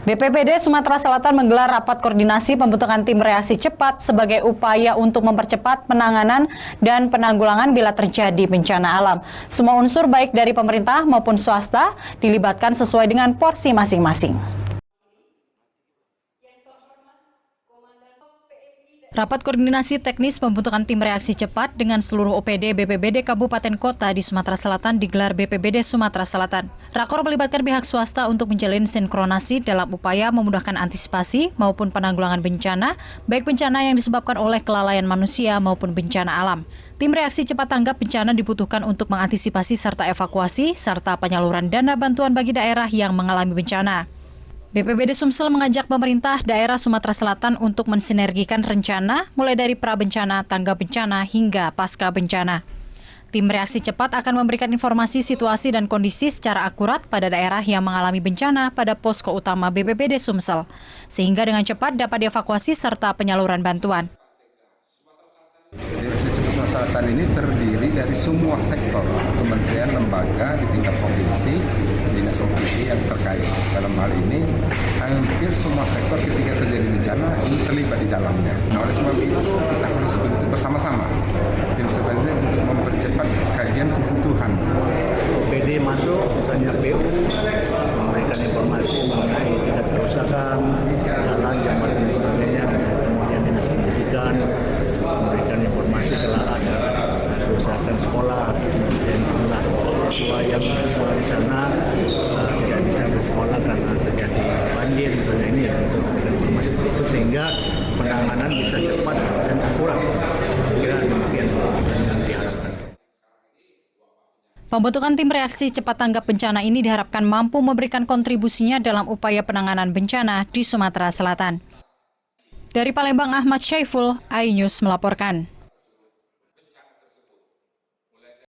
BPBD Sumatera Selatan menggelar rapat koordinasi pembentukan tim reaksi cepat sebagai upaya untuk mempercepat penanganan dan penanggulangan bila terjadi bencana alam. Semua unsur baik dari pemerintah maupun swasta dilibatkan sesuai dengan porsi masing-masing. Rapat koordinasi teknis pembentukan tim reaksi cepat dengan seluruh OPD BPBD Kabupaten Kota di Sumatera Selatan digelar BPBD Sumatera Selatan. Rakor melibatkan pihak swasta untuk menjalin sinkronasi dalam upaya memudahkan antisipasi maupun penanggulangan bencana, baik bencana yang disebabkan oleh kelalaian manusia maupun bencana alam. Tim reaksi cepat tanggap bencana dibutuhkan untuk mengantisipasi serta evakuasi, serta penyaluran dana bantuan bagi daerah yang mengalami bencana. BPBD Sumsel mengajak pemerintah daerah Sumatera Selatan untuk mensinergikan rencana mulai dari pra-bencana, tanggap bencana, hingga pasca bencana. Tim reaksi cepat akan memberikan informasi situasi dan kondisi secara akurat pada daerah yang mengalami bencana pada posko utama BPBD Sumsel, sehingga dengan cepat dapat dievakuasi serta penyaluran bantuan. Selatan ini terdiri dari semua sektor, kementerian, lembaga di tingkat provinsi, dinas OPD yang terkait. Dalam hal ini, hampir semua sektor ketika terjadi bencana ini terlibat di dalamnya. Nah, oleh sebab itu kita harus bentuk bersama-sama tim sebenarnya untuk mempercepat kajian kebutuhan. OPD masuk, misalnya PU, memberikan informasi mengenai tingkat kerusakan, jalan, jembatan dan sebagainya, kemudian dinas pendidikan memberikan informasi kalau ada kerusakan sekolah, kemudian jumlah siswa yang sekolah di sana tidak bisa bersekolah karena terjadi banjir, misalnya ini ya, untuk memberikan informasi itu sehingga penanganan bisa cepat dan akurat. Sehingga demikian yang diharapkan. Pembentukan tim reaksi cepat tanggap bencana ini diharapkan mampu memberikan kontribusinya dalam upaya penanganan bencana di Sumatera Selatan. Dari Palembang, Ahmad Syaiful, iNews melaporkan.